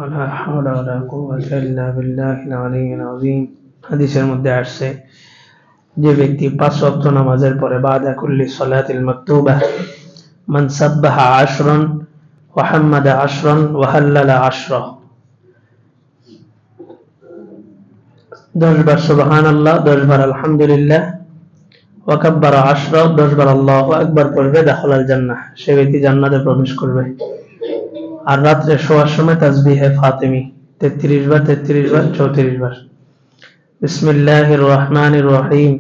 ولا حول ولا قوة إلا بالله العلي العظيم হাদিসের মধ্যে আসছে যে ব্যক্তি 5 ওয়াক্ত নামাজের পরে বাদা কুল্লি সালাতিল মাকতুবা মান সাব্বাহা 10 ওয়া হাম্মাদা 10 ওয়া হাল্লালা 10 10 বার সুবহানাল্লাহ 10 বার আলহামদুলিল্লাহ ওয়া কাব্বারা 10 10 বার আল্লাহু আকবার পড়বে দাখালাল জান্নাহ সে ব্যক্তি জান্নাতে প্রবেশ করবে। আর রাতে শোয়ার সময় তাসবিহে ফাতিমি 33 বার 33 বার 34 বার। বিসমিল্লাহির রহমানির রহিম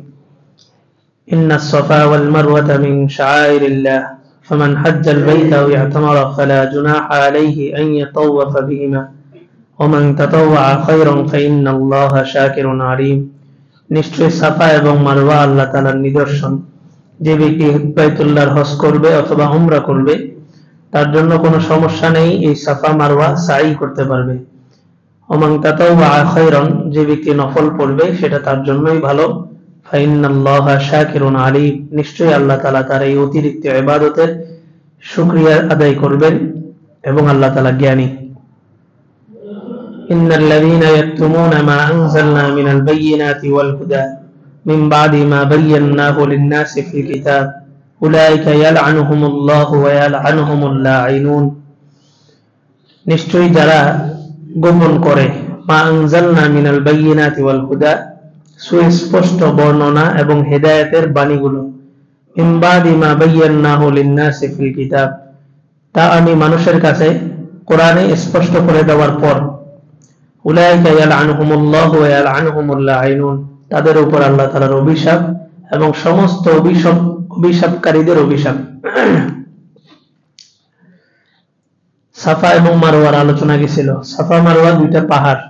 ইন্নাস সাফা ওয়াল মারওয়াতা মিন শাআইরিল্লাহ ফামান হাজ্জাল বাইতা আও ইতামারা ফালা জুনাহা আলাইহি আন ইয়াতাওয়াফা বিহিমা ওয়া মান তাতাওয়া খায়রান ফাইন্নাল্লাহা শাকিরুন আলিম। নিশ্চয়ই সাফা এবং মারওয়া আল্লাহ তাআলার নিদর্শন। যে ব্যক্তি বাইতুল্লাহর হজ করবে অথবা উমরা করবে তার জন্য কোনো সমস্যা নেই, এই সাফা মারওয়া সাই করতে পারবে। ওমান তাতাওয়া খায়রান, যে ব্যক্তি নফল পড়বে সেটা তার জন্যই ভালো। ফাইন্নাল্লাহা শাকিরুন আলিম, নিশ্চয়ই আল্লাহ তাআলা তার এই অতিরিক্ত ইবাদতের শুকরিয়া আদায় করবেন এবং আল্লাহ তাআলা জ্ঞানী। ইন্নাল্লাযীনা ইয়াকতুমুনা মা আনজালনা মিনাল বায়্যিনাতি ওয়াল হুদা মিন বা'দি মা বায়্যানাহু লিন-নাসি ফিল কিতাব উলাইকা ইয়ালআনুহুমুল্লাহু ওয়া ইয়ালআনুহুমুল লাঈনুন। নিশ্চয়ই যারা গোপন করে মা আনজালনা মিনাল বায়্যিনাতি ওয়াল হুদা, সুস্পষ্ট বর্ণনা এবং হেদায়েতের বাণীগুলো, মিন বা'দি মা বায়্যানাহু লিন-নাসি ফিল কিতাব, তা আমি মানুষের কাছে কোরআনে স্পষ্ট করে দেওয়ার পর, উলাইকা ইয়ালআনুহুমুল্লাহু ওয়া ইয়ালআনুহুমুল লাঈনুন, তাদের উপর আল্লাহ তাআলার অভিশাপ এবং সমস্ত অভিশাপকারীদের অভিশাপ। সাফা এবং মারওয়ার আলোচনা গেছিল। সাফা মারওয়া দুইটা পাহাড়,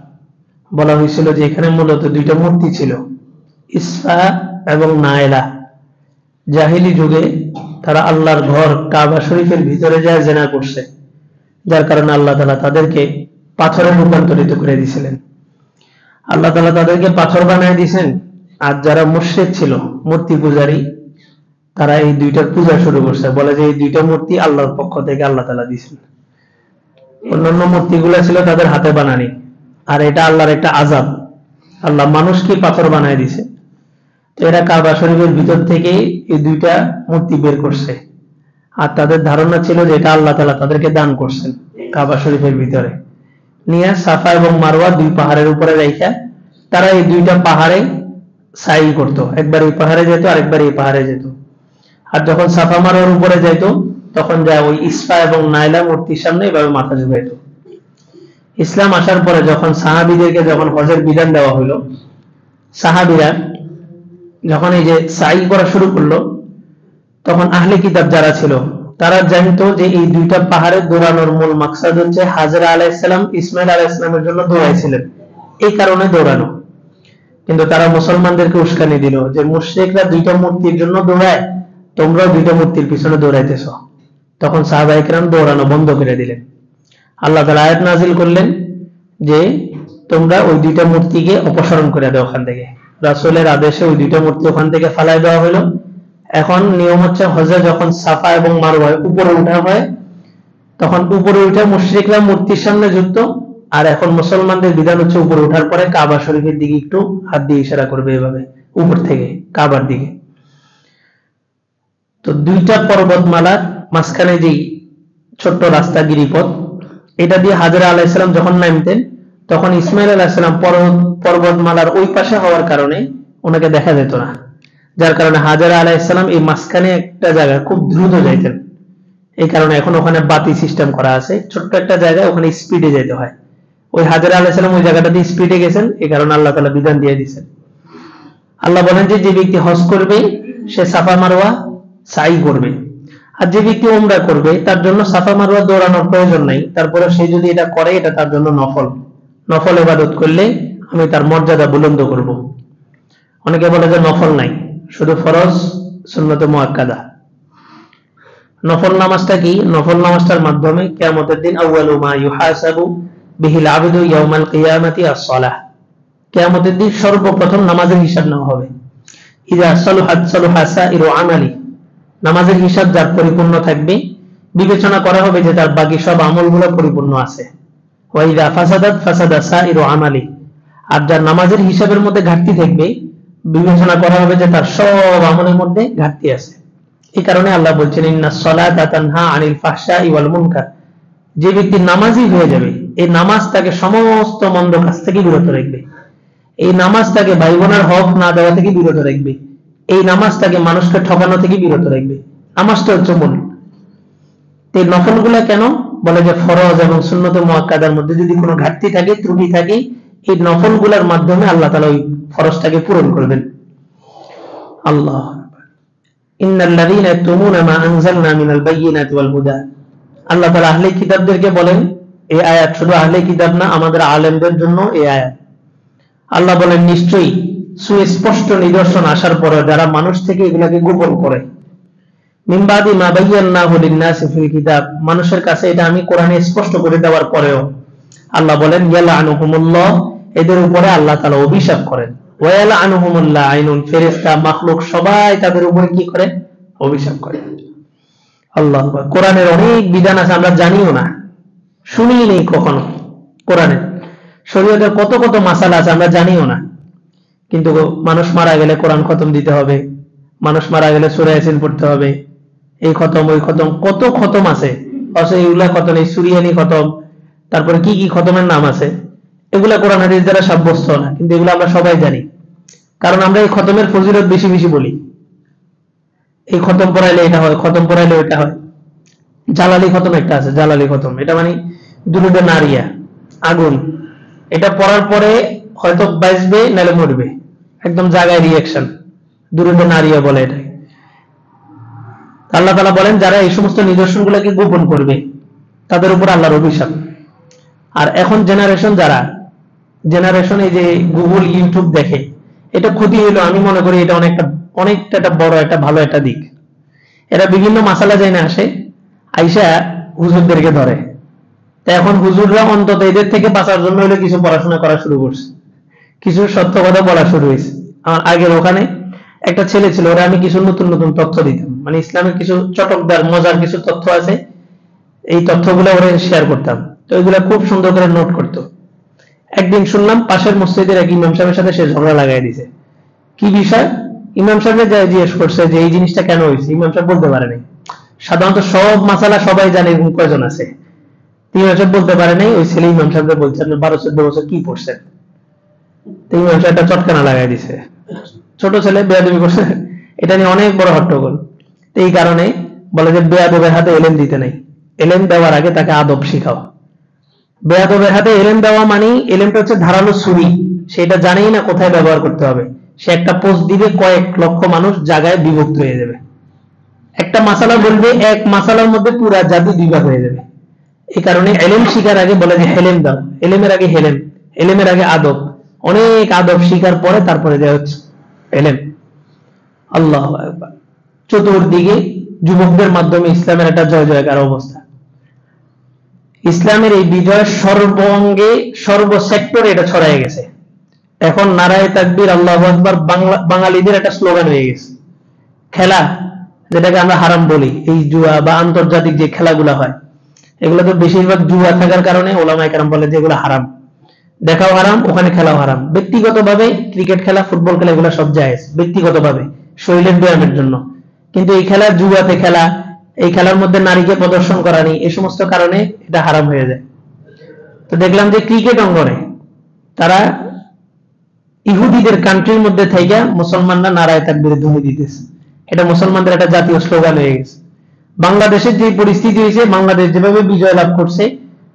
বলা হয়েছিল যে এখানে মূলত দুইটা মূর্তি ছিল, ইসফা এবং নায়লা। জাহিলি যুগে তারা আল্লাহর ঘর কাবা শরীফের ভিতরে যায় জিনা করছে, যার কারণে আল্লাহ তাআলা তাদেরকে পাথরে রূপান্তরিত করে দিয়েছিলেন। আল্লাহ তাআলা তাদেরকে পাথর বানায় দিয়েছেন। আর যারা মুশরিক ছিল, মূর্তি পূজারী, তারা এই দুইটার পূজা শুরু করছে, বলে যে এই দুইটা মূর্তি আল্লাহর পক্ষ থেকে আল্লাহ তাআলা দিয়েছেন। অন্যান্য মূর্তিগুলো ছিল তাদের হাতে বানানি, আর এটা আল্লাহর একটা আযাব। আল্লাহ মানুষকে পাথর বানায় দিয়েছে। তো এরা কাবা শরীফের ভিতর থেকে এই দুইটা মূর্তি বের করছে, আর তাদের ধারণা ছিল যে এটা আল্লাহ তাআলা তাদেরকে দান করছেন। কাবা শরীফের ভিতরে নিয়ে সাফা এবং মারওয়া দুই পাহাড়ের উপরে রাখা তারা এই দুইটা পাহাড়ে সাই করত, একবার এই পাহাড়ে যেত আর একবার এই পাহাড়ে যেত। আর যখন সাফা মারওয়ার উপরে যেত তখন যায় ওই ইসফা এবং নাইলা মূর্তির সামনে এভাবে মাথা ঝুঁকাইত। ইসলাম আসার পরে যখন সাহাবীদেরকে যখন হজের বিধান দেওয়া হলো, সাহাবীরা যখন এই যে সাই করা শুরু করলো, তখন আহলে কিতাব যারা ছিল তারা জানতো যে এই দুইটা পাহাড়ে দৌড়ানোর মূল মাকসাদ হচ্ছে হাজরা আলাইহিস সালাম ইসমাইল আলাইহিস সালামের জন্য দৌড়াইছিলেন, এই কারণে দৌড়ানো। কিন্তু তারা মুসলমানদেরকে উস্কানি দিল যে মুশরিকরা দুইটা মূর্তির জন্য দৌড়ায়, তোমরাও দুইটা মূর্তির পিছনে দৌড়াইতেছ। তখন সাহাবায়ে কেরাম দৌড়ানো বন্ধ করে দিলেন। আল্লাহ তাআলা আয়াত নাযিল করলেন যে তোমরা ওই দুইটা মূর্তিকে অপসারণ করে দাও ওখান থেকে। রাসূলের আদেশে ওই দুইটা মূর্তি ওখান থেকে ফালাই দেওয়া হলো। এখন নিয়ম হচ্ছে হজে যখন সাফা এবং মারওয়ায় উপরে ওঠা হয়, তখন উপরে উঠে মুশরিকরা মূর্তির সামনে যুক্ত, আর এখন মুসলমানদের বিধান হচ্ছে উপরে ওঠার পরে কাবা শরীফের দিকে একটু হাত দিয়ে ইশারা করবে, এভাবে উপর থেকে কাবার দিকে। তো দুইটা পর্বতমালার মাঝখানে যেই ছোট্ট রাস্তা গিরিপথ, এটা দিয়ে হাজরা আলাইহিস সালাম যখন নামতেন তখন ইসমাইল আলাইহিস সালাম পর্বতমালার ওই পাশে হওয়ার কারণে ওনাকে দেখা যেত না, যার কারণে হাজরা আলাইহিস সালাম এই মাঝখানে একটা জায়গা খুব দ্রুত যাইতেন। এই কারণে এখন ওখানে বাতি সিস্টেম করা আছে, ছোট্ট একটা জায়গায় ওখানে স্পিডে যেতে হয়। ওই হাজরা আলাইহিস সালাম ওই জায়গাটাতে স্পিডে গেছেন, এই কারণে আল্লাহ তাআলা বিধান দিয়ে দিয়েছেন। আল্লাহ বলেন যে যে ব্যক্তি হজ করবে সে সাফা মারওয়া সাই করবে, আর যে ব্যক্তি উমরা করবে তার জন্য সাফা মারওয়া দৌড়ানোর প্রয়োজন নাই। তারপরে সে যদি এটা করে, এটা তার জন্য নফল ইবাদত করলে আমি তার মর্যাদা বুলন্দ করব। অনেকে বলে যে নফল নাই, শুধু ফরজ সুন্নাতে মুআক্কাদা। নফল নামাজটা কি? নফল নামাজটার মাধ্যমে কিয়ামতের দিন আউয়ালু মা ইউহাসাবু বিহিল আবদু ইয়াউমাল কিয়ামাতি আস-সালাহ, কিয়ামতের দিন সর্বপ্রথম নামাজের হিসাব নেওয়া হবে। ইযা সালুহাত সালুহা সাইরু আমালি, নামাজের হিসাব যার পরিপূর্ণ থাকবে, বিবেচনা করা হবে যে তার বাকি সব আমলগুলো পরিপূর্ণ আছে। ওয়া ইযা ফাসাদাত ফাসাদা সাইরু আমালি, আর যার নামাজের হিসাবের মধ্যে ঘাটতি থাকবে বিবেচনা করা হবে যে তার সব আমলের মধ্যে ঘাটতি আছে। এই কারণে আল্লাহ বলছেন ইন্নাস সালাতা তানহা আনিল ফাহশাই ওয়াল মুনকার, যে ব্যক্তি নামাজি হয়ে যাবে এই নামাজ তাকে সমস্ত মন্দ কাজ থেকে বিরত রাখবে, এই নামাজ তাকে ভাই বোনের হক না দেওয়া থেকে বিরত রাখবে, এই নামাজ তাকে মানুষকে ঠকানো থেকে বিরত রাখবে। নামাজটা হচ্ছে মূল। এই নফলগুলা কেন বলে যে ফরজ এবং সুন্নতে মুআক্কাদার মধ্যে যদি কোনো ঘাটতি থাকে, ত্রুটি থাকে, এই নফলগুলোর মাধ্যমে আল্লাহ তাআলা ওই ফরজটাকে পূরণ করবেন। আল্লাহ ইন্নাল্লাযীনা ইয়াকতুমুনা মা আনজালনা মিনাল বায়্যিনাতি ওয়াল হুদা, আল্লাহ তাআলা আহলে কিতাবদেরকে বলেন, এই আয়াত শুধু আহলে কিতাব না, আমাদের আলেমদের জন্য এই আয়াত। আল্লাহ বলেন নিশ্চয়ই সুস্পষ্ট নিদর্শন আসার পরে যারা মানুষ থেকে এগুলাকে গোপন করে, মিন বাদি মা বায়্যানাহু লিন-নাসি ফিল কিতাব, মানুষের কাছে এটা আমি কোরআনে স্পষ্ট করে দেওয়ার পরেও আল্লাহ বলেন ইয়ালআনুহুমুল্লাহ, এদের উপরে আল্লাহ তাআলা অভিশাপ করেন, ওয়া ইয়ালআনুহুমুল লাঈনুন, ফেরেশতা মাখলুক সবাই তাদের উপরে কি করে? অভিশাপ করে। আল্লাহু আকবার। কোরআনের অনেক বিধান আছে আমরা জানিও না, শুনিই নেই কখনো। কোরআনের শরীয়তের কত কত মাসালা আছে আমরা জানিও না, কিন্তু মানুষ মারা গেলে কোরআন খতম দিতে হবে, মানুষ মারা গেলে সূরা ইয়াসিন পড়তে হবে, এই খতম ওই খতম, কত খতম আছে। অথচ এইগুলা খতম, এই সুরিয়ানি খতম, তারপরে কি কি খতমের নাম আছে, এগুলা কোরআন হাদিস দ্বারা সাব্যস্ত না, কিন্তু এগুলো আমরা সবাই জানি, কারণ আমরা এই খতমের ফজিলত বেশি বেশি বলি। এই খতম পড়াইলে এটা হয়, খতম পড়াইলে এটা হয়। জালালি খতম একটা আছে, জালালি খতম, এটা মানে দুরুদে নারিয়া, আগুন, এটা পড়ার পরে হয়তো বাঁচবে নাহলে মরবে, একদম জায়গায় রিঅ্যাকশন, দুরুদে নারিয়া বলে এটা। আল্লাহ তাআলা বলেন যারা এই সমস্ত নিদর্শনগুলোকে গোপন করবে তাদের উপর আল্লাহর অভিশাপ। আর এখন জেনারেশন যারা এই যে গুগল ইউটিউব দেখে, এটা ক্ষতি হলো, আমি মনে করি এটা অনেকটা একটা বড় একটা ভালো একটা দিক। এরা বিভিন্ন মাসালা জানে আসে, আইসা হুজুরদেরকে ধরে, তাই এখন হুজুররা অন্তত এদের থেকে বাঁচার জন্য হলে কিছু পড়াশোনা করা শুরু করছে, কিছু সত্য কথা বলা শুরু হয়েছে। আমার আগের ওখানে একটা ছেলে ছিল, ওরা আমি কিছু নতুন নতুন তথ্য দিতাম, মানে ইসলামের কিছু চটকদার মজার কিছু তথ্য আছে, এই তথ্যগুলো ওরা শেয়ার করতাম, তো ওইগুলা খুব সুন্দর করে নোট করতো। একদিন শুনলাম পাশের মসজিদের এক ইমাম সাহেবের সাথে সে ঝগড়া লাগাই দিছে। কি বিষয়? ইমাম সাহেব জিজ্ঞেস করছে যে এই জিনিসটা কেন হয়েছে, ইমাম সাহেব বলতে পারে নাই। সাধারণত সব মাসালা সবাই জানে, এরকম কয়জন আছে, ইমাম সাহেব বলতে পারে নাই। ওই ছেলে ইমাম সাহেবকে বলছে আপনি 12-14 বছর কি পড়ছেন? ইমাম সাহেব একটা চটকানা লাগাই দিছে, ছোট ছেলে বেয়াদবি করছে, এটা নিয়ে অনেক বড় হট্টগোল। এই কারণে বলে যে বেয়াদবের হাতে এলেম দিতে নাই, এলেম দেওয়ার আগে তাকে আদব শিখাও। বেয়াদবের হাতে এলেম দেওয়া মানে, এলেমটা হচ্ছে ধারালো ছুরি, সেটা জানেই না কোথায় ব্যবহার করতে হবে, সে একটা পোস্ট দিবে, কয়েক লক্ষ মানুষ জায়গায় বিভক্ত হয়ে যাবে। একটা মাসালা বলবে, এক মাসালার মধ্যে পুরা জাতি বিভাগ হয়ে যাবে। এই কারণে এলেম শিখার আগে বলে যে হেলেম দাও, এলেমের আগে হেলেম, এলেমের আগে আদব, অনেক আদব শিখার পরে তারপরে দেওয়া হচ্ছে এলেম। আল্লাহু আকবার। চতুর্দিকে যুবকদের মাধ্যমে ইসলামের একটা জয় জয়কার অবস্থা। ইসলামের এই বিজয় সর্বঙ্গে সর্বসেক্টরে এটা ছড়াই গেছে। এখন নারায়ে তাকবীর আল্লাহু আকবার বাঙালিদের একটা স্লোগান হয়ে গেছে। খেলা যেটাকে আমরা হারাম বলি, এই জুয়া বা আন্তর্জাতিক যে খেলাগুলো হয়, এগুলো তো বেশিরভাগ জুয়া থাকার কারণে ওলামায়ে কেরাম বলে যে এগুলো হারাম, দেখাও হারাম, ওখানে খেলাও হারাম। ব্যক্তিগতভাবে ক্রিকেট খেলা, ফুটবল খেলা এগুলো সব জায়েজ ব্যক্তিগতভাবে শরীরের ব্যায়ামের জন্য, কিন্তু এই খেলা জুয়াতে খেলা, এই খেলার মধ্যে নারীকে প্রদর্শন করা নেই, এই সমস্ত কারণে এটা হারাম হয়ে যায়। তো দেখলাম যে ক্রিকেট অঙ্গনে তারা ইহুদিদের কান্ট্রির মধ্যে থেকে মুসলমানরা নারায়ে তাকবীর ধ্বনি দিতেছে, এটা মুসলমানদের একটা জাতীয় স্লোগান হয়ে গেছে। বাংলাদেশের যে পরিস্থিতি হয়েছে, বাংলাদেশ যেভাবে বিজয় লাভ করছে,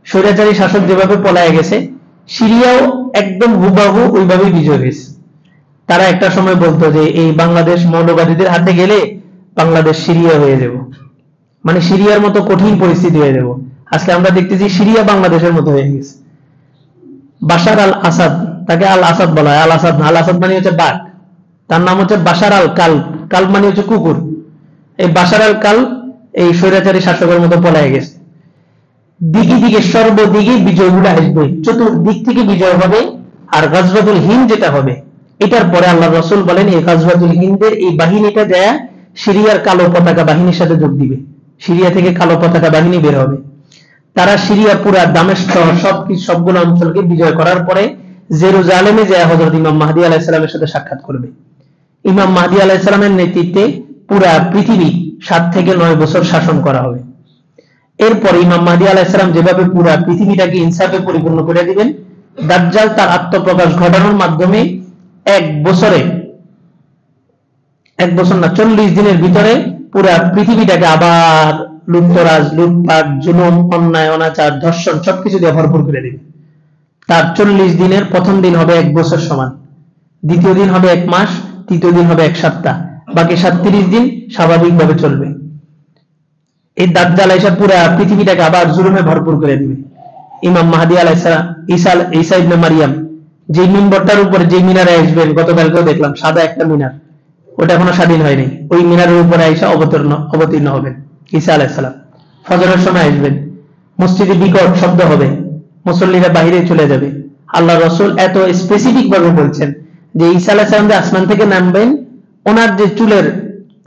স্বৈরাচারী শাসক যেভাবে পলায় গেছে, সিরিয়াও একদম হুবাহু ওইভাবেই বিজয় হয়েছে। তারা একটা সময় বলতো যে এই বাংলাদেশ মৌলবাদীদের হাতে গেলে বাংলাদেশ সিরিয়া হয়ে যাব, মানে সিরিয়ার মতো কঠিন পরিস্থিতি হয়ে যাব। আজকে আমরা দেখতেছি সিরিয়া বাংলাদেশের মতো হয়ে গেছে। বাশার আল আসাদ, তাকে আল আসাদ বলা হয়, আল আসাদ না, আল আসাদ মানে হচ্ছে বাঘ, তার নাম হচ্ছে বাশার আল কাল্ব, কাল্ব মানে হচ্ছে কুকুর। এই বাশার আল কাল্ব এই স্বৈরাচারী শাসকের মতো পলায় গেছে। দিকে দিকে সর্বদিকে বিজয়গুলো আসবে, চতুর্দিক থেকে বিজয় হবে। আর গাজওয়াতুল হিন্দ যেটা হবে, এটার পরে আল্লাহ রাসূল বলেন এই গাজওয়াতুল হিন্দের এই বাহিনীটা যায় সিরিয়ার কালো পতাকা বাহিনীর সাথে যোগ দিবে, সিরিয়া থেকে কালো পতাকা বাহিনী বের হবে। তারা সিরিয়া পুরা দামেস্ক সবগুলো অঞ্চলকে বিজয় করার পরে জেরুজালেমে যায় হযরত ইমাম মাহদী আলাইহিস সালামের সাথে সাক্ষাৎ করবে। ইমাম মাহদী আলাইহিস সালামের নেতৃত্বে পুরা পৃথিবী 7 থেকে 9 বছর শাসন করা হবে। এরপর ইমাম মাহদী আলাইহিস সালাম যেভাবে পুরা পৃথিবীটাকে ইনসাফে পরিপূর্ণ করে দিবেন, দাজ্জাল তার আত্মপ্রকাশ ঘটানোর মাধ্যমে 1 বছর না 40 দিনের ভিতরে পুরা পৃথিবীটাকে আবার লুণ্ঠরাজ, লুটপাট, জুলুম, অন্যায়, অনাচার, ধর্ষণ সবকিছু দিয়ে ভরপুর করে দিবে। তার 40 দিনের প্রথম দিন হবে 1 বছর সমান, দ্বিতীয় দিন হবে 1 মাস, তৃতীয় দিন হবে 1 সপ্তাহ, বাকি 37 দিন স্বাভাবিকভাবে চলবে। এই দাজ্জাল এসে পুরা পৃথিবীটাকে আবার জুলুমে ভরপুর করে দিবে। ইমাম মাহদী আলাইহিস সালাম ঈসা ইবনে মারিয়াম যে মিম্বরটার উপরে যে মিনারে আসবেন, গতকালকেও দেখলাম সাদা একটা মিনার, ওটা এখনো স্বাধীন হয়নি, ওই মিনারের উপরে আইসা অবতীর্ণ হবেন ঈসা আলাইহিস সালাম। ফজরের সময় আসবেন, মসজিদে বিকট শব্দ হবে, মুসল্লিরা বাইরে চলে যাবে। আল্লাহ রাসূল এত স্পেসিফিক ভাবে বলছেন যে ঈসা আলাইহিস সালাম যে আসমান থেকে নামবেন, ওনার যে চুলের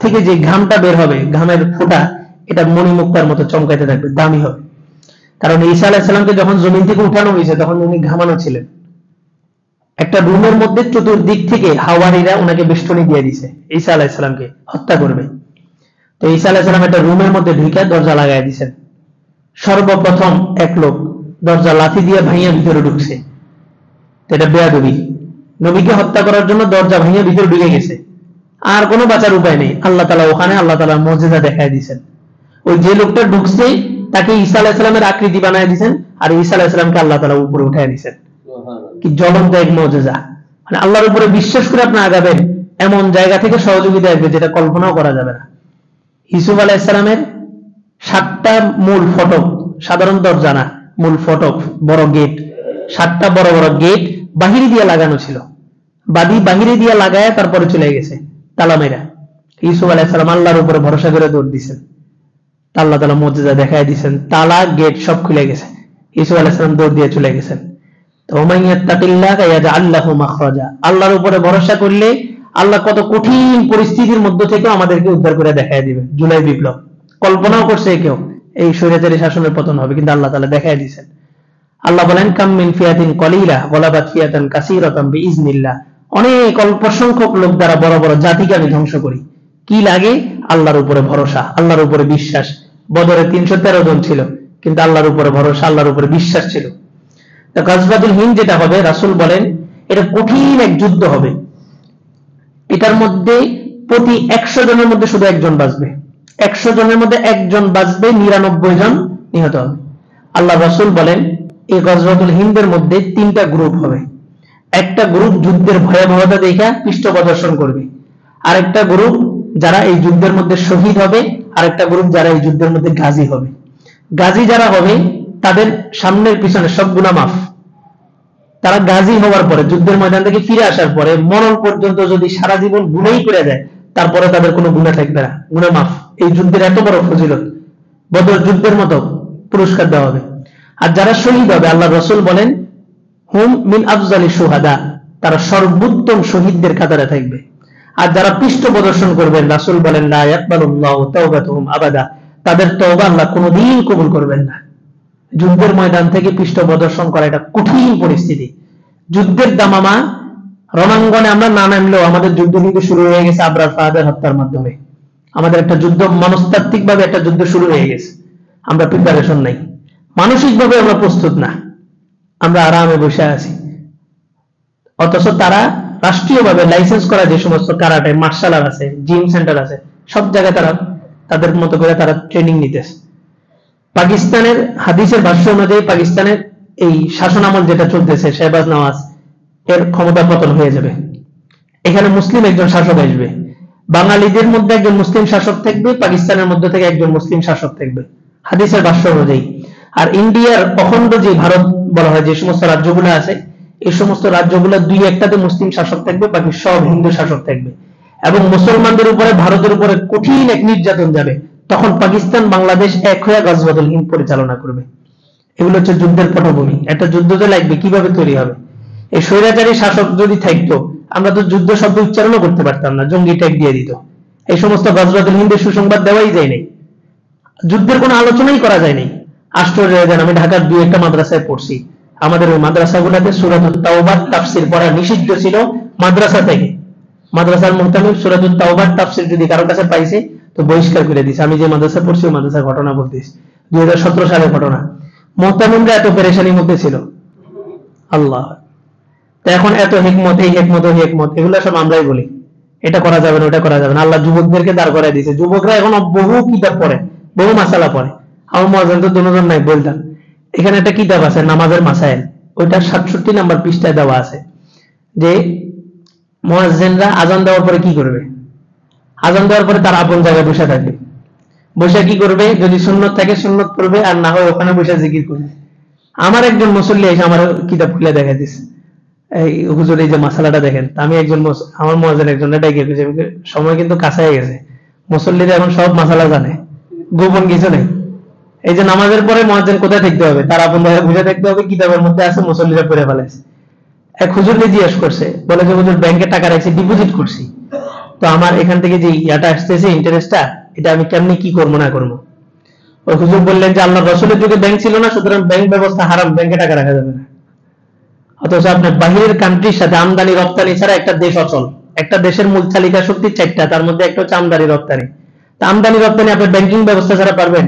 থেকে যে ঘামটা বের হবে, ঘামের ফোঁটা, এটা মণিমুক্তার মতো চমকাইতে থাকবে, দামি হবে। কারণ ঈসা আলাইহিস সালামকে যখন জমিন থেকে উঠানো হয়েছে তখন উনি ঘামানো ছিলেন। একটা রুমের মধ্যে চতুর্দিক থেকে হাওয়ারিরা ওনাকে বেষ্টনী দিয়ে দিছে, ঈসা আলাইহিস সালামকে হত্যা করবে। তো ঈসা আলাইহিস সালাম একটা রুমের মধ্যে ঢুকে দরজা লাগাই দিয়েছেন। সর্বপ্রথম এক লোক দরজা লাথি দিয়ে ভাঙিয়ে ভিতরে ঢুকছে, এটা বেয়াদবি। নবীকে হত্যা করার জন্য দরজা ভাঙিয়ে ভিতরে ঢুকে গেছে, আর কোনো বাঁচার উপায় নেই। আল্লাহ তাআলা ওখানে আল্লাহ তাআলার মুজিজা দেখায় দিয়েছেন। ওই যে লোকটা ঢুকছে তাকে ঈসা আলাইহিস সালামের আকৃতি বানায় দিয়েছেন, আর ঈসা আলাইহিস সালামকে আল্লাহ তাআলা উপরে উঠায় দিয়েছেন। কি জ্বলন্ত এক মুজিজা! মানে আল্লাহর উপরে বিশ্বাস করে আপনি আগাবেন, এমন জায়গা থেকে সহযোগিতা আসবে যেটা কল্পনাও করা যাবে না। ইউসুফ আলাইহিস সালামের 7টা মূল ফটক, সাধারণ দরজা না, মূল ফটক, বড় গেট, 7টা বড় বড় গেট বাহিরে দিয়ে লাগানো ছিল। বাহিরে দিয়ে লাগায় তারপরে চলে গেছে তালা মেরা। ইউসুফ আলাইহিস সালাম আল্লাহর উপরে ভরসা করে দৌড় দিয়েছেন, আল্লাহ তাআলা মুজিজা দেখায় দিয়েছেন, তালা গেট সব খুলে গেছে, ইউসুফ আলাইহিস সালাম দৌড় দিয়ে চলে গেছেন। তো মান ইয়াত্তাকিল্লাহা ইয়াজআল লাহু মাখরাজা, আল্লাহর উপরে ভরসা করলে আল্লাহ কত কঠিন পরিস্থিতির মধ্য থেকে আমাদেরকে উদ্ধার করে দেখায় দিবে। জুলাই বিপ্লব কল্পনাও করছে কেউ এই স্বৈরাচারী শাসনের পতন হবে, কিন্তু আল্লাহ তাআলা দেখায় দিয়েছেন। আল্লাহ বলেন কাম মিন ফিয়াতিন কলিলা গলাবাত ফিয়াতান কাসীরাতান বিইজনিল্লাহ, অনেক অল্প সংখ্যক লোক দ্বারা বড় বড় জাতিকে আমি ধ্বংস করি। কি লাগে? আল্লাহর উপরে ভরসা, আল্লাহর উপরে বিশ্বাস। বদরে 313 জন ছিল, কিন্তু আল্লাহর উপরে ভরসা, আল্লাহর উপরে বিশ্বাস ছিল। তো গাজওয়াতুল হিন্দ যেটা হবে, রাসূল বলেন এটা কঠিন এক যুদ্ধ হবে। এটার মধ্যে প্রতি 100 জনের মধ্যে শুধু একজন বাঁচবে, 100 জনের মধ্যে একজন বাঁচবে, 99 জন নিহত হবে। আল্লাহ রাসূল বলেন এই গাজওয়াতুল হিন্দের মধ্যে 3টা গ্রুপ হবে। একটা গ্রুপ যুদ্ধের ভয়াবহতা দেখে পৃষ্ঠ প্রদর্শন করবে, আরেকটা গ্রুপ যারা এই যুদ্ধের মধ্যে শহীদ হবে, আরেকটা গ্রুপ যারা এই যুদ্ধের মধ্যে গাজী হবে। গাজী যারা হবে তাদের সামনের পিছনে সব গুনাহ মাফ। তারা গাজী হওয়ার পরে, যুদ্ধের ময়দান থেকে ফিরে আসার পরে মরণ পর্যন্ত যদি সারা জীবন গুনাহই করে যায়, তারপরে তাদের কোনো গুনাহ থাকবে না, গুনাহ মাফ। এই যুদ্ধের এত বড় ফজিলত, বদর যুদ্ধের মতো পুরস্কার দেওয়া হবে। আর যারা শহীদ হবে, আল্লাহ রাসূল বলেন হুম মিন আফজালি শুহাদা, তারা সর্বোত্তম শহীদদের কাতারে থাকবে। আর যারা পৃষ্ঠ প্রদর্শন করবেন, রাসূল বলেন লা ইয়াকবালুল্লাহু তাওবাতাহুম আবাদা, তাদের তওবা আল্লাহ কোনোদিন কবুল করবেন না। যুদ্ধের ময়দান থেকে পৃষ্ঠ প্রদর্শন করা এটা কঠিন পরিস্থিতি। যুদ্ধের দামামা রণাঙ্গনে আমরা না নামলেও আমাদের যুদ্ধ কিন্তু শুরু হয়ে গেছে আবরার ফাহাদের হত্যার মাধ্যমে। আমাদের একটা যুদ্ধ, মনস্তাত্ত্বিক ভাবে একটা যুদ্ধ শুরু হয়ে গেছে, আমরা প্রিপারেশন নাই, মানসিক ভাবে আমরা প্রস্তুত না, আমরা আরামে বসে আছি। অথচ তারা রাষ্ট্রীয়ভাবে লাইসেন্স করা যে সমস্ত কারাটে, মার্শাল আর্ট আছে, জিম সেন্টার আছে, সব জায়গায় তারা তাদের মতো করে তারা ট্রেনিং নিতেছে। পাকিস্তানের হাদিসের ভাষ্য অনুযায়ী পাকিস্তানের এই শাসন আমল যেটা চলতেছে, শাহবাজ নওয়াজ, এর ক্ষমতা পতন হয়ে যাবে। এখানে মুসলিম একজন শাসক আসবে, বাঙালিদের মধ্যে একজন মুসলিম শাসক থাকবে, পাকিস্তানের মধ্যে থেকে একজন মুসলিম শাসক থাকবে হাদিসের ভাষ্য অনুযায়ী। আর ইন্ডিয়ার অখণ্ড যে ভারত বলা হয়, যে সমস্ত রাজ্যগুলো আছে, এই সমস্ত রাজ্যগুলো 2-1টাতে মুসলিম শাসক থাকবে, বাকি সব হিন্দু শাসক থাকবে। এবং মুসলমানদের উপরে, ভারতের উপরে কঠিন এক নির্যাতন যাবে। তখন পাকিস্তান বাংলাদেশ এক হয়ে গাজওয়াতুল হিন্দ পরিচালনা করবে। এগুলো হচ্ছে যুদ্ধের পটভূমি। একটা যুদ্ধ যে লাগবে, কিভাবে তৈরি হবে। এই স্বৈরাচারী শাসক যদি থাকতো, আমরা তো যুদ্ধ শব্দ উচ্চারণও করতে পারতাম না, জঙ্গি ট্যাগ দিয়ে দিত। এই সমস্ত গাজওয়াতুল হিন্দের সুসংবাদ দেওয়াই যায় নাই, যুদ্ধের কোনো আলোচনাই করা যায় নাই। আশ্চর্য হয়ে যান, আমি ঢাকার দুই একটা মাদ্রাসায় পড়ছি, আমাদের ওই মাদ্রাসাগুলোতে সূরাতুত তাওবার তাফসীর পড়া নিষিদ্ধ ছিল মাদ্রাসা থেকে। মাদ্রাসার মুহতামিম সূরাতুত তাওবার তাফসীর যদি কারো কাছে পাইছে তো বহিষ্কার করে দিয়েছে। আমি যে মাদ্রাসা পড়ছি ওই মাদ্রাসার ঘটনা বলতেছি, 2017 সালের ঘটনা। মুহতামিমরা এত পেরেশানির মধ্যে ছিল, আল্লাহ। তো এখন এত হিকমত, এই হিকমত ওই হিকমত, এগুলো সব আমরাই বলি এটা করা যাবে না ওটা করা যাবে না। আল্লাহ যুবকদেরকে দাঁড় করায় দিয়েছে, যুবকরা এখন বহু কিতাব পড়ে, বহু মাসালা পড়ে। আমার মুয়াজ্জিন তো দুজন নাই বলতাম, এখানে একটা কিতাব আছে নামাজের মাসাইল, ওইটা 67 নাম্বার পৃষ্ঠায় দেওয়া আছে যে মুয়াজ্জিনরা আজান দেওয়ার পরে কি করবে। আজান দেওয়ার পরে তার আপন জায়গায় বসে থাকবে, বসে কি করবে, যদি সুন্নত থাকে সুন্নত পড়বে, আর না হয় ওখানে বসে জিকির করবে। আমার একজন মুসল্লি এসে আমার কিতাব খুলে দেখা দিচ্ছে, এই হুজুর এই যে মাসালাটা দেখেন। আমি একজন আমার মুয়াজ্জিন একজন ডেকে গেছে, সময় কিন্তু কাছে হয়ে গেছে, মুসল্লিরা এখন সব মাসালা জানে, গোপন কিছু নেই। এই যে নামাজের পরে মুয়াজ্জিন কোথায় দেখতে হবে, তার আপন জায়গায় বুঝে দেখতে হবে, কিতাবের মধ্যে আছে, মুসল্লিরা পড়ে ফেলেছে। এক হুজুরকে জিজ্ঞেস করছে, বলে যে হুজুর ব্যাংকে টাকা রাখছি, ডিপোজিট করছি, তো আমার এখান থেকে যে ইয়াটা আসতেছে ইন্টারেস্টটা, এটা আমি কেমনি কি করবো না করবো। ওই হুজুর বললেন যে আল্লাহ রাসূলের যুগে ব্যাংক ছিল না, সুতরাং ব্যাংক ব্যবস্থা হারাম, ব্যাংকে টাকা রাখা যাবে না। অথচ আপনার বাহিরের কান্ট্রির সাথে আমদানি রপ্তানি ছাড়া একটা দেশ অচল। একটা দেশের মূল চালিকা শক্তি 4টা, তার মধ্যে একটা হচ্ছে আমদানি রপ্তানি। তা আমদানি রপ্তানি আপনি ব্যাংকিং ব্যবস্থা ছাড়া পারবেন?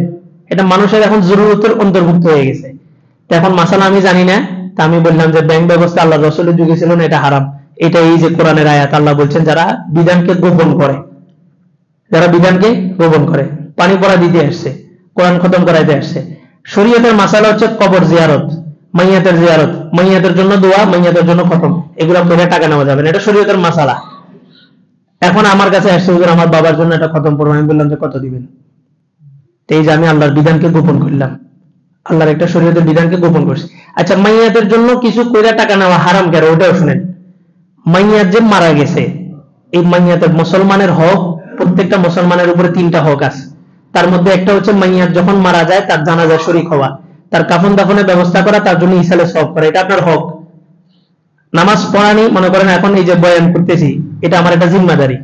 এটা মানুষের এখন জরুরতের অন্তর্ভুক্ত হয়ে গেছে। তো এখন মাসালা আমি জানি না, তা আমি বললাম যে ব্যাংক ব্যবস্থা আল্লাহ রাসূলের যুগে ছিল না, এটা হারাম। এটা এই যে কোরআনের আয়াত, আল্লাহ বলছেন যারা বিধানকে গোপন করে, যারা বিধানকে গোপন করে, পানি পড়া দিতে আসছে, কোরআন খতম করাইতে আসছে। শরীয়তের মাসালা হচ্ছে কবর জিয়ারত, মাইয়াতের জিয়ারত, মাইয়াতের জন্য দোয়া, মাইয়াতের জন্য খতম, এগুলো করে টাকা নেওয়া যাবে না, এটা শরীয়তের মাসালা। এখন আমার কাছে আসছে হুজুর আমার বাবার জন্য এটা খতম করবো, আমি বললাম যে কত দিবেন। এই যে আমি আল্লাহর বিধানকে গোপন করলাম, আল্লাহর একটা শরীয়তের বিধানকে গোপন করছি। আচ্ছা, মাইয়াতের জন্য কিছু কইরা টাকা নেওয়া হারাম কেন, ওটাও শুনেন। মাইয়াত যে মারা গেছে, এই মাইয়াতের মুসলমানের হক, প্রত্যেকটা মুসলমানের উপরে 3টা হক আছে। তার মধ্যে একটা হচ্ছে মাইয়াত যখন মারা যায় তার জানাজায় শরীক হওয়া, তার কাফন দাফনের ব্যবস্থা করা, তার জন্য ইসালে সওয়াব করা, এটা আপনার হক। নামাজ পড়ানি, মনে করেন এখন এই যে বয়ান করতেছি, এটা আমার একটা জিম্মাদারি।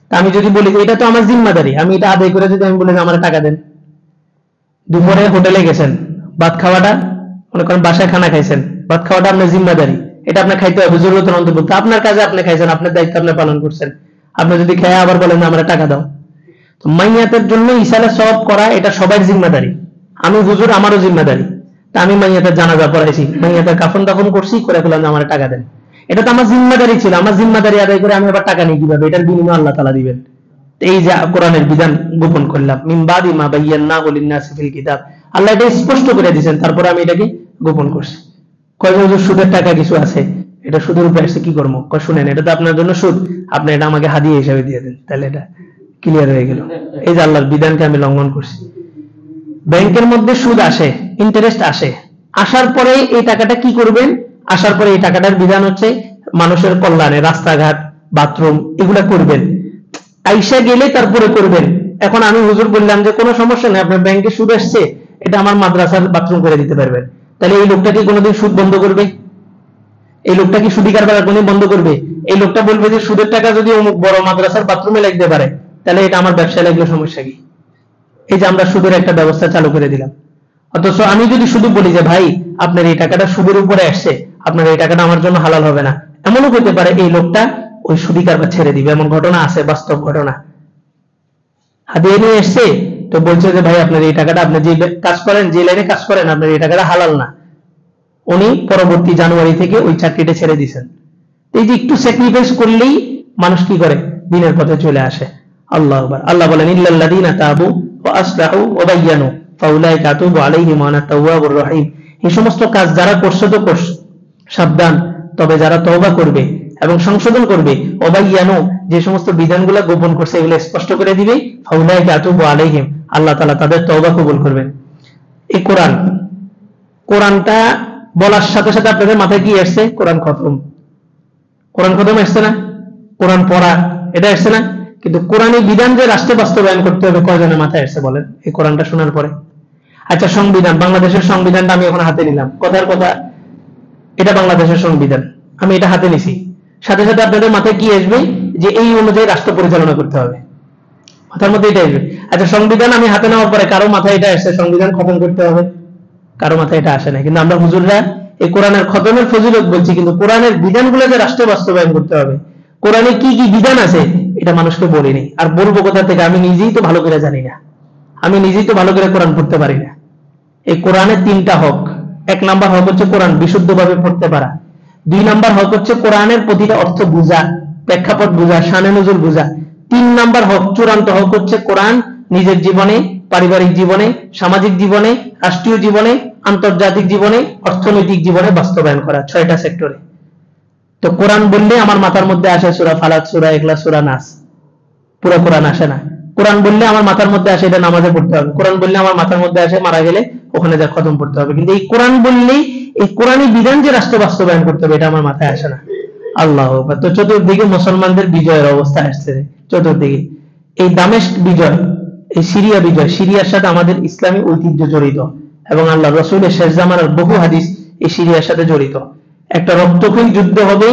তা আমি যদি বলি যে এটা তো আমার জিম্মাদারি, আমি এটা আদায় করে যদি আমি বলি যে আমার টাকা দেন। দুপুরে হোটেলে গেছেন, ভাত খাওয়াটা, মনে করেন বাসায় খানা খাইছেন, ভাত খাওয়াটা আপনার জিম্মাদারি, এটা আপনার খাইতে হবে, জরুরতের অন্তর্ভুক্ত। আপনার কাজে আপনি খাইছেন, আপনার দায়িত্ব আপনি পালন করছেন। আপনি যদি খেয়ে আবার বলেন আমরা টাকা দাও, তো মাইয়াতের জন্য ইসালে সওয়াব করা এটা সবার জিম্মাদারি। আমি হুজুর আমারও জিম্মাদারি। তা আমি মাইয়াতের জানাজা পড়াইছি, মাইয়াতের কাফন দাফন করছি, করে ফেলাম আমার টাকা দেন, এটা তো আমার জিম্মাদারি ছিল। আমার জিম্মাদারি আদায় করে আমি আবার টাকা নিয়ে কিভাবে, এটার বিনিময় আল্লাহ তাআলা দিবেন। এই যে কোরআনের বিধান গোপন করলাম, মিন বাদি মা বায়্যানাহু লিন-নাসি ফিল কিতাব, আল্লাহ এটা স্পষ্ট করে দিয়েছেন, তারপরে আমি এটাকে গোপন করছি। কয় হুজুর সুদের টাকা কিছু আছে, এটা সুদের উপরে আসছে কি করবো? কয় শুনেন, এটা তো আপনার জন্য সুদ, আপনি এটা আমাকে হাদিয়া হিসেবে দিয়ে দেন, তাহলে এটা ক্লিয়ার হয়ে গেল। এই যে আল্লাহর বিধানকে আমি লঙ্ঘন করছি। ব্যাংকের মধ্যে সুদ আসে, ইন্টারেস্ট আসে, আসার পরে এই টাকাটা কি করবেন? আসার পরে এই টাকাটার বিধান হচ্ছে মানুষের কল্যাণে, রাস্তাঘাট, বাথরুম, এগুলা করবেন। আইসা গেলে তারপরে করবেন। এখন আমি হুজুর বললাম যে কোনো সমস্যা নেই, আপনার ব্যাংকে সুদ আসছে, এটা আমার মাদ্রাসার বাথরুম করে দিতে পারবেন। তাহলে এই লোকটা কি কোনোদিন সুদ বন্ধ করবে? এই লোকটা কি সুদি কারবার কোনদিন বন্ধ করবে? এই লোকটা বলবে যে সুদের টাকা যদি অমুক বড় মাদ্রাসার বাথরুমে লাগতে পারে, তাহলে এটা আমার ব্যবসায় লাগলে সমস্যা কি? এই যে আমরা সুদের একটা ব্যবস্থা চালু করে দিলাম। অথচ আমি যদি শুধু বলি যে ভাই আপনার এই টাকাটা সুদের উপরে আসছে, আপনার এই টাকাটা আমার জন্য হালাল হবে না, এমনও হতে পারে এই লোকটা ওই সুদি কারবার ছেড়ে দিবে। এমন ঘটনা আছে, বাস্তব ঘটনা। হাদিয়া নিয়ে এসছে, তো বলছে যে ভাই আপনার এই টাকাটা, আপনি যে কাজ করেন, যে লাইনে কাজ করেন, আপনার এই টাকাটা হালাল না। উনি পরবর্তী জানুয়ারি থেকে ওই চাকরিটা ছেড়ে দিয়েছেন। এই যে একটু স্যাক্রিফাইস করলেই মানুষ কি করে, দিনের পথে চলে আসে। আল্লাহু আকবার। আল্লাহ বলেন ইল্লাল্লাযীনা তাবু ওয়া আসলাহু ওয়া বায়্যানু ফাউলাইকা আতুবু আলাইহিম ওয়া আনা তাওয়াবুর রহিম। এই সমস্ত কাজ যারা করছে তো করছে, সাবধান, তবে যারা তওবা করবে এবং সংশোধন করবে, ওয়া বায়্যানু, যে সমস্ত বিধানগুলো গোপন করছে এগুলো স্পষ্ট করে দিবে, ফাউলাইকা আতুবু আলাইহিম, আল্লাহ তাআলা তাদের তওবা কবুল করবেন। এই কোরআনটা বলার সাথে সাথে আপনাদের মাথায় কি আসছে? কোরআন খতম। কোরআন খতম আসছে না? কোরআন পড়া, এটা আসছে না? কিন্তু কোরআনের বিধান যে রাষ্ট্রে বাস্তবায়ন করতে হবে, কয়জনের মাথায় আসছে বলেন এই কোরআনটা শোনার পরে? আচ্ছা, সংবিধান, বাংলাদেশের সংবিধানটা আমি এখন হাতে নিলাম, কথার কথা এটা বাংলাদেশের সংবিধান, আমি এটা হাতে নিছি, সাথে সাথে আপনাদের মাথায় কি আসবে? যে এই অনুযায়ী রাষ্ট্র পরিচালনা করতে হবে, মাথার মধ্যে এটা আসবে। আচ্ছা, সংবিধান আমি হাতে নেওয়ার পরে কারো মাথায় এটা আসছে সংবিধান খতম করতে হবে? কারো মাথায় এটা আসে না। কিন্তু আমরা হুজুররা এই কোরআনের খতমের ফজিলত বলছি, কিন্তু কোরআনের বিধানগুলো যে রাষ্ট্রে বাস্তবায়ন করতে হবে, কোরআনে কি কি বিধান আছে এটা মানুষকে বলিনি। আর বলবো কোথা থেকে? আমি নিজেই তো ভালো করে জানি না, আমি নিজেই তো ভালো করে কোরআন পড়তে পারি না। এই কোরআনের 3টা হক। 1 নাম্বার হক হচ্ছে কোরআন বিশুদ্ধভাবে পড়তে পারা। 2 নাম্বার হক হচ্ছে কোরআনের প্রতিটা অর্থ বুঝা, প্রেক্ষাপট বুঝা, শানে নজুল বুঝা। 3 নাম্বার হক, চূড়ান্ত হক হচ্ছে কোরআন নিজের জীবনে, পারিবারিক জীবনে, সামাজিক জীবনে, রাষ্ট্রীয় জীবনে, আন্তর্জাতিক জীবনে, অর্থনৈতিক জীবনে বাস্তবায়ন করা, 6টা সেক্টরে। তো কোরআন বললে আমার মাথার মধ্যে আসে সূরা ফালাক, সূরা ইখলাস, সূরা নাস, পুরো কোরআন আসে না। কোরআন বললে আমার মাথার মধ্যে আসে এটা নামাজে পড়তে হবে, কোরআন বললে আমার মাথার মধ্যে আসে মারা গেলে ওখানে যা খতম পড়তে হবে। কিন্তু এই কোরআন বললেই এই কোরআনী বিধান যে রাষ্ট্র বাস্তবায়ন করতে হবে এটা আমার মাথায় আসে না। আল্লাহু আকবার। তো চতুর্দিকে মুসলমানদের বিজয়ের অবস্থা আসছে, চতুর্দিকে এই দামেস্ক বিজয়, এই সিরিয়া বিজয়, সিরিয়ার সাথে আমাদের ইসলামী ঐতিহ্য জড়িত এবং আল্লাহ রাসূলের শেষ জামানার বহু হাদিস এই সিরিয়ার সাথে জড়িত। একটা রক্তক্ষয়ী যুদ্ধ হবে,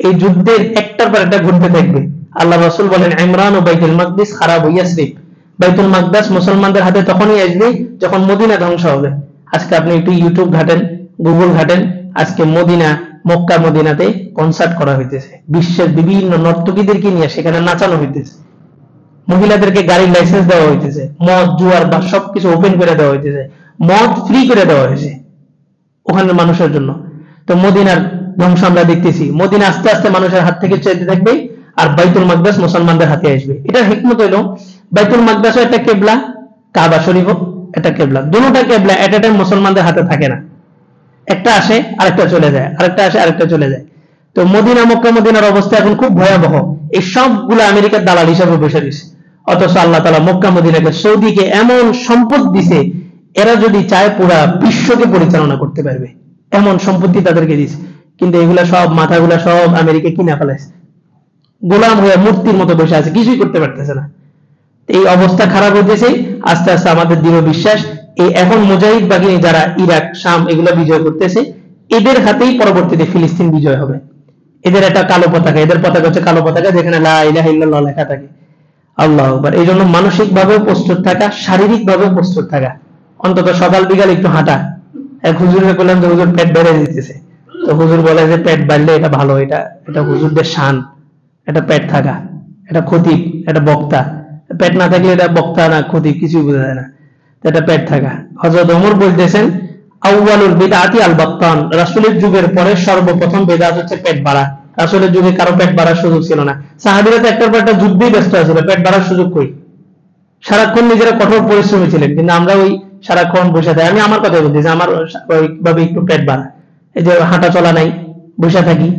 এই যুদ্ধের একটার পর একটা ঘটতে থাকবে। আল্লাহ রাসূল বলেন, ইমরান ও বাইতুল মাকদিস খারাপ ইয়াসরিব, বাইতুল মাকদাস মুসলমানদের হাতে তখনই আসবে যখন মদিনা ধ্বংস হবে। আজকে আপনি একটু ইউটিউব ঘাটেন, গুগল ঘাটেন, আজকে মদিনা, মক্কা মদিনাতে কনসার্ট করা হইতেছে, বিশ্বের বিভিন্ন নর্তকীদেরকে নিয়ে সেখানে নাচানো হইতেছে, মহিলাদেরকে গাড়ির লাইসেন্স দেওয়া হইতেছে, মদ জুয়ার বা সবকিছু ওপেন করে দেওয়া হইতেছে, মদ ফ্রি করে দেওয়া হয়েছে ওখানের মানুষের জন্য। তো মদিনার ধ্বংস আমরা দেখতেছি, মদিনা আস্তে আস্তে মানুষের হাত থেকে চাইতে থাকবে আর বাইতুল মাকদাস মুসলমানদের হাতে আসবে। এটার হিকমত হলো বাইতুল মাকদাসও একটা কেবলা, কাবা শরীফও একটা কেবলা, দুটোটা কেবলা এট এ টাইম মুসলমানদের হাতে থাকে না, একটা আসে আরেকটা চলে যায়, আরেকটা আসে আরেকটা চলে যায়। তো মদিনা, মক্কা মদিনার অবস্থা এখন খুব ভয়াবহ। এই সবগুলো আমেরিকার দালাল হিসাবে বসে দিছে, অথচ আল্লাহ তাআলা মক্কা মদিনাকে, সৌদিকে এমন সম্পদ দিছে, এরা যদি চায় পুরা বিশ্বকে পরিচালনা করতে পারবে, এমন সম্পত্তি তাদেরকে দিছে। কিন্তু এগুলা সব মাথাগুলা সব আমেরিকা কিনা ফেলাইছে, গোলাম হয়ে মূর্তির মতো বসে আছে, কিছুই করতে পারতেছে না। এই অবস্থা খারাপ হইতেছে। আস্তে আস্তে আমাদের দৃঢ় বিশ্বাস এই এখন মুজাহিদ বাহিনী যারা ইরাক, শাম এগুলো বিজয় করতেছে, এদের হাতেই পরবর্তীতে ফিলিস্তিন বিজয় হবে। এদের একটা কালো পতাকা, এদের পতাকা হচ্ছে কালো পতাকা, যেখানে লা ইলাহা ইল্লাল্লাহ লেখা থাকে। আল্লাহু আকবার। এই জন্য মানসিক ভাবেও প্রস্তুত থাকা, শারীরিক ভাবেও প্রস্তুত থাকা, অন্তত সকাল বিকাল একটু হাঁটা। এক হুজুরকে বললাম যে হুজুর পেট বেড়ে দিতেছে, তো হুজুর বলে যে পেট বাড়লে এটা ভালো, এটা এটা হুজুরদের শান, এটা পেট থাকা, এটা খতিব, এটা বক্তা। পেট না থাকলে এটা বক্তা না খতিব, কিছুই বোঝা যায় না। এটা পেট থাকা। হযরত ওমর বলতেছেন, আউয়ালুল বিদআতি আল বাত্তান, রাসূলের যুগের পরে সর্বপ্রথম বিদআত হচ্ছে পেট বাড়া। রাসূলের যুগে কারো পেট বাড়ার সুযোগ ছিল না, সাহাবীরা তো একটার পর একটা যুদ্ধেই ব্যস্ত ছিল, পেট বাড়ার সুযোগ কই? সারাক্ষণ নিজেরা কঠোর পরিশ্রমী ছিলেন, কিন্তু আমরা ওই সারাক্ষণ বসে থাকি। আমি আমার কথা বলতেছি, আমার ওইভাবে একটু পেট বাড়া, এই যে হাঁটা চলা নাই, বসে থাকি।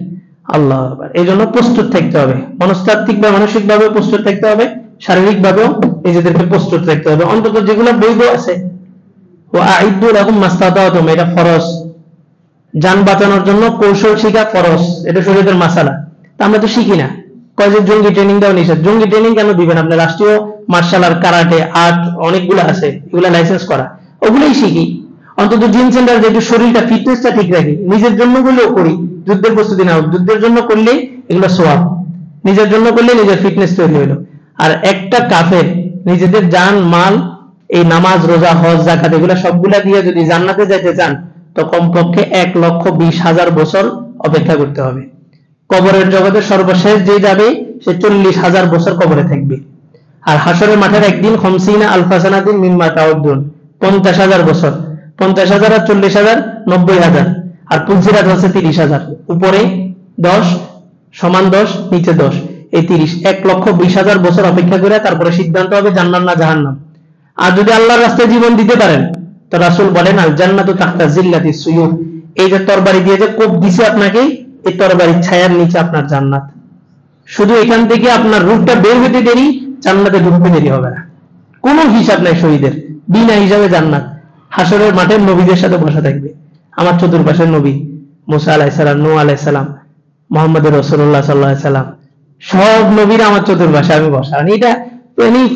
আল্লাহু আকবার। এই জন্য প্রস্তুত থাকতে হবে, মনস্তাত্ত্বিক বা মানসিক ভাবে প্রস্তুত থাকতে হবে, শারীরিক ভাবেও নিজেদেরকে প্রস্তুত থাকতে হবে। অন্তত যেগুলো বৈধ আছে, ওয়া আইদ্দু লাহুম মাস্তাতাতুম, এটা ফরজ। জান বাঁচানোর জন্য কৌশল শিখা ফরজ, এটা শরীয়তের মাসালা। তা আমরা তো শিখি না। কয় যে জঙ্গি ট্রেনিং দাও নিষেধ, জঙ্গি ট্রেনিং কেন দিবেন? আপনি রাষ্ট্রীয় মার্শাল আর্ট, কারাটে, আর্ট অনেকগুলো আছে, এগুলা লাইসেন্স করা, ওগুলোই শিখি। অন্তত জিম সেন্টার যেহেতু শরীরটা, ফিটনেসটা ঠিক রাখি, নিজের জন্য বলেও করি, যুদ্ধের প্রস্তুতি নাও, যুদ্ধের জন্য করলে এগুলো সোয়াব, নিজের জন্য করলে নিজের ফিটনেস তৈরি হলো। আর একটা কাফের নিজেদের জান মাল, এই নামাজ, রোজা, হজ, যাকাত এগুলো সবগুলা দিয়ে যদি জান্নাতে যেতে চান, তো কমপক্ষে 1,20,000 বছর অপেক্ষা করতে হবে। কবরের জগতে সর্বশেষ যে যাবে সে 40,000 বছর কবরে থাকবে। আর হাসরের মাঠের একদিন 50 আলফা সানাতিন মিম্মা তাউদ্দুন, 50,000 বছর। 50,000 আর 40,000 90,000, আর পুলসিরাত হচ্ছে 30,000, উপরে 10 সমান 10, নিচে 10, এই 30, 1,20,000 বছর অপেক্ষা করে তারপরে সিদ্ধান্ত হবে জান্নাত না জাহান্নাম। আর যদি আল্লাহর রাস্তায় জীবন দিতে পারেন, তো রাসূল বলেন, আল জান্নাতু তাহতা জিল্লাতিস সুয়ুফ, এই যে তরবারি দিয়ে যে কোপ দিছে আপনাকে, এই তরবারির ছায়ার নিচে আপনার জান্নাত। শুধু এখান থেকে আপনার রূহটা বের হতে দেরি, জান্নাতে ঢুকতে দেরি হবে না। কোনো হিসাব নাই শহীদের, বিনা হিসাবে জান্নাত। হাসরের মাঠে নবীদের সাথে বসা থাকবে, আমার চতুর্পাশে নবী, মুসা আলাইহিস সালাম, নূহ আলাইহিস সালাম, মুহাম্মদ রাসূলুল্লাহ সাল্লাল্লাহু আলাইহি সাল্লাম, সব নবীরা আমার চতুর্পাশে আমি বসা। এটা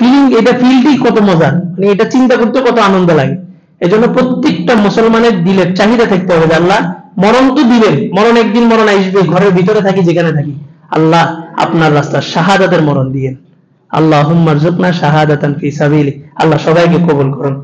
ফিলিং, এটা ফিলটি কত মজার, এটা চিন্তা করতে কত আনন্দ লাগে। এজন্য প্রত্যেকটা মুসলমানের দিলের চাহিদা থাকতে হবে যে আল্লাহ মরণ তো দিবেন, মরণ একদিন মরণ আসবে, ঘরের ভিতরে থাকি যেখানে থাকি, আল্লাহ আপনার রাস্তা শাহাদাতের মরণ দিয়েন। আল্লাহুম্মা রযুকনা শাহাদাতান ফি সাবিলি, আল্লাহ সবাইকে কবুল করুন।